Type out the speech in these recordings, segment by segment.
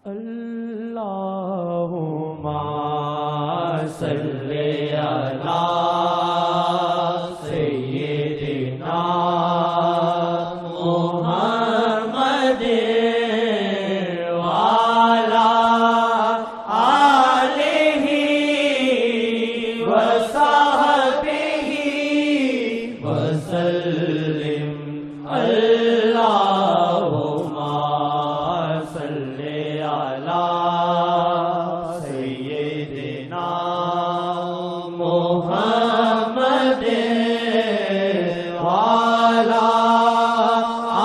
اللہم صلی علی سیدنا محمد وعلی آلہ وصحبہ وسلم اللہم صلی علی سیدنا محمد وعلی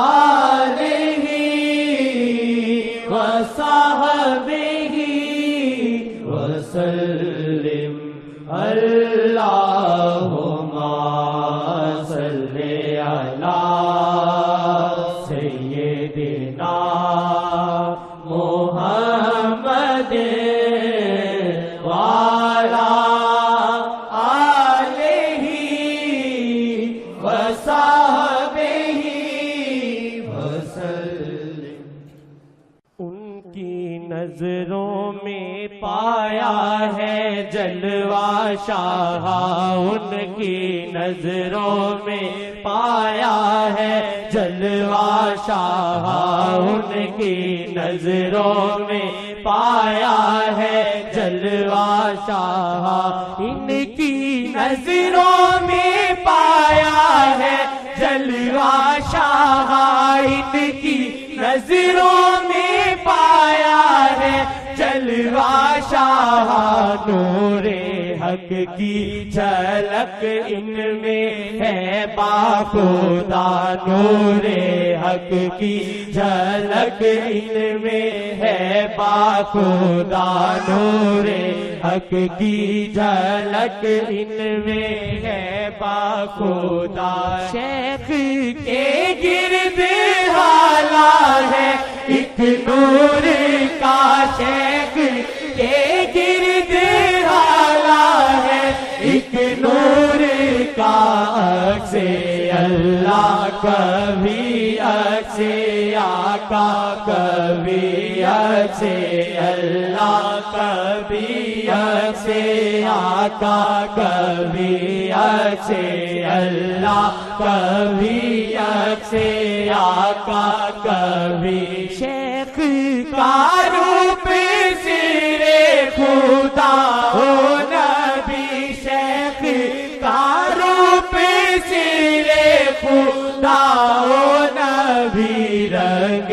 آلہ وصحبہ وسلم اللہم صلی علی سیدنا محمد وعلی آلہ وصحبہ وسلم۔ ان کی نظروں میں پایا ہے جلوہ شاہ، ان کی نظروں میں پایا ہے جلوہ شاہ، ان کی نظروں میں پایا ہے جلوہ شاہ، ان کی نظروں میں پایا ہے جلوہ شاہ، ان کی نظروں میں پایا ہے جلوہ شاہ، نور حق کی جھلک ان میں ہے باخدا، نور حق کی جھلک ان میں ہے باخدا، نور حق کی جھلک ان میں ہے باخدا، شیخ کے گرد حالا ہے ایک نور کا، شیخ کے گرد حالا ہے ایک نور کا، عکس اللہ کبھی عکس آقا، کبھی عکس اللہ، کبھی عکس آقا، کبھی عکس اللہ، کبھی عکس آقا، کبھی شیخ کا روپ سرے خدا ہو نبی، شیخ کا روپ سرے خدا ہو نبی، رنگ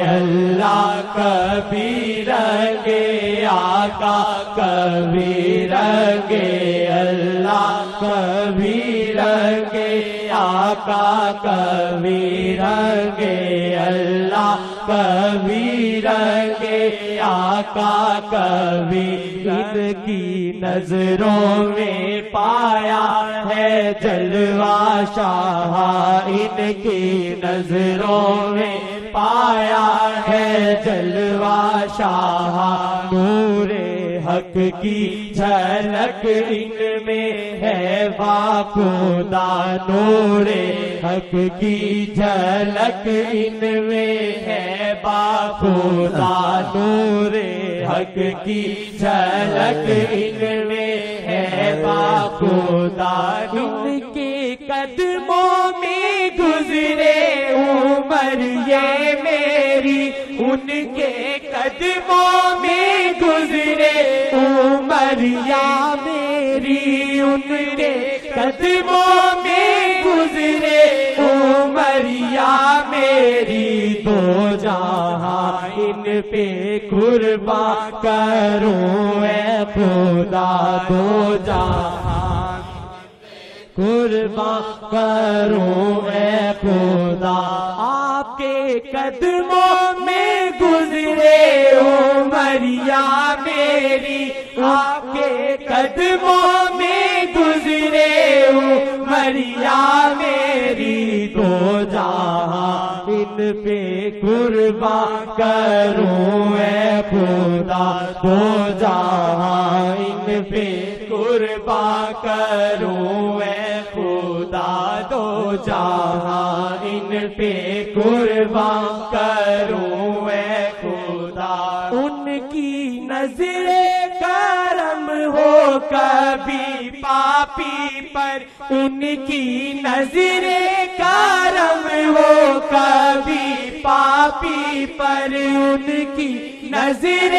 اللہ کبھی رنگ آقا، کبھی رنگ اللہ، کبھی رنگ آقا، کبھی رنگ اللہ، کبھی رنگ آقا، کبھی ان کی نظروں میں پایا ہے جلوہ شاہ، ان کی نظروں میں پایا ہے جلوہ شاہ، نور حق کی جھلک ان میں ہے باخدا، نور حق کی جھلک ان میں ہے باخدا، نور حق کی جھلک ان میں ہے باخدا، ان کے قدموں میں گزرے عمر یہ میری، ان کے قدموں میں گزرے عمر یا میری، ان کے قدموں میں گزرے عمر یا میری، دو جہاں ان پہ قربان کروں اے خدا، دو جہاں قربان کروں اے خدا، آپ کے قدموں میں گزرے عمر یا میری، آپ کے قدموں میں گزرے عمر یا میری، دو جہاں ان پہ قربان کروں اے خدا، دو جہاں ان پہ قربان کروں اے خدا، دو جہاں ان پہ قربان کروں اے خدا، ان کی نظر کرم ہو کبھی پاپی پر، ان کی نظر کرم ہو کبھی پاپی پر، ان کی نظر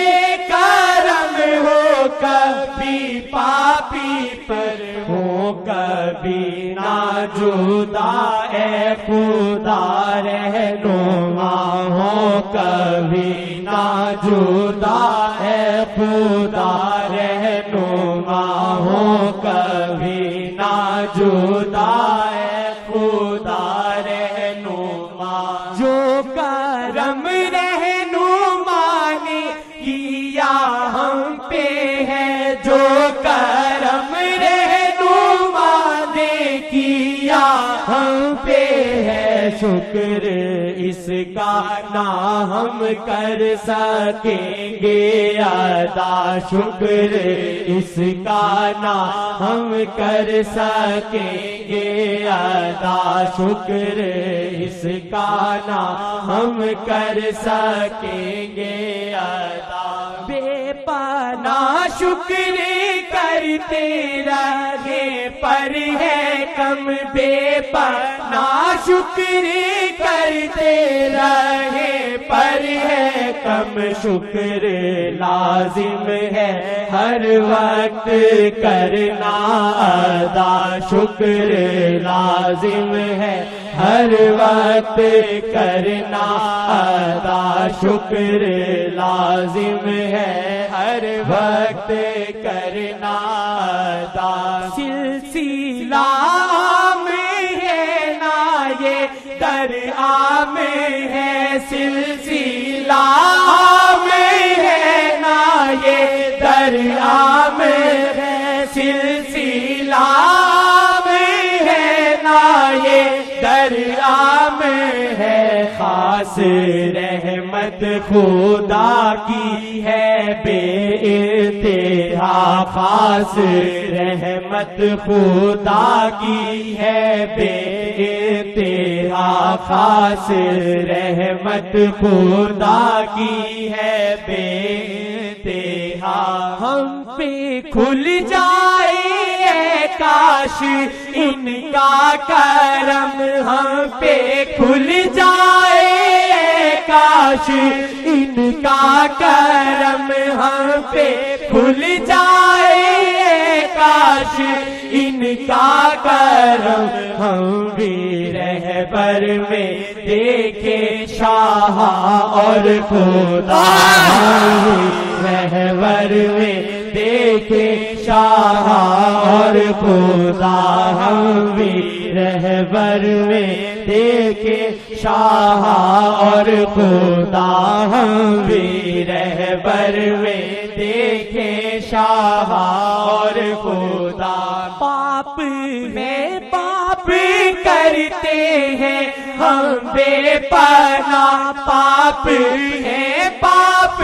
کرم ہو کبھی پاپی پر، ہو کبھی نہ جدا اے خدا رہنما، ہو کبھی نہ جدا اے خدا رہنما، ہو کبھی نہ جدا اے خدا رہنما، جو کرم رہنما نے کیا ہم پہ ہے، جو کرم رہنما نے کیا ہم پہ ہے، شکر اس کا نہ ہم کر سکیں گے ادا، شکر اس کا نہ ہم کر سکیں گے ادا، شکر اس کا نہ ہم کر سکیں گے ادا، بے پناہ شکر کرتے رہے پر ہے کم، بے پناہ شکر کرتے رہے پر ہے کم، شکر لازم ہے ہر وقت کرنا ادا، شکر لازم ہے ہر وقت کرنا ادا، شکر لازم ہے ہر وقت کرنا ادا، سلسلہ میں ہے نا یہ در عام ہے، سلسلہ میں ہے نا یہ در عام ہے، سلسلہ میں ہے نا یہ در عام ہے، خاص رحمت خدا کی ہے بے انتہا، خاص رحمت خدا کی ہے بے انتہا، خاص رحمت خدا کی ہے بے انتہا، ہم پہ کھل جائے کاش ان کا کرم، ہم پہ کھل جائے کاش ان کا کرم، ہم پہ کھل جائے کاش ان کا کرم، ہم بھی رہبر میں دیکھے شاہ اور خدا، ہم بھی رہبر میں دیکھے شاہ اور خدا، ہم بھی رہبر میں دیکھے شاہ اور خدا، ہم بھی رہبر میں دیکھے شاہ اور خدا، پاپ میں پاپ کرتے ہیں ہم بے پناہ، پاپ ہے پاپ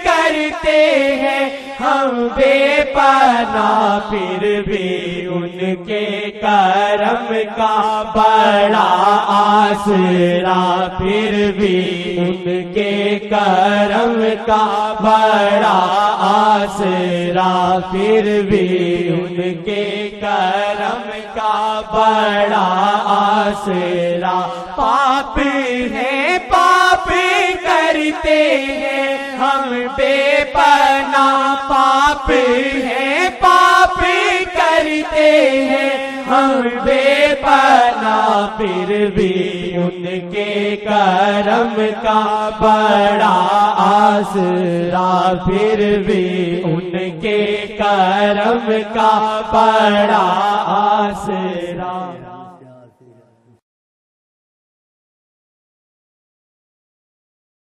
کرتے ہیں ہم بے پناہ، پھر بھی ان کے کرم کا بڑا آسرا، پھر بھی ان کے کرم کا بڑا آسرا، پھر بھی ان کے کرم کا بڑا آسرا، پاپ ہے پاپ کرتے ہیں ہم بے پناہ، پاپ ہے پاپ کرتے ہیں ہم بے پناہ، پھر بھی ان کے کرم کا بڑا آسرا، پھر بھی ان کے کرم کا بڑا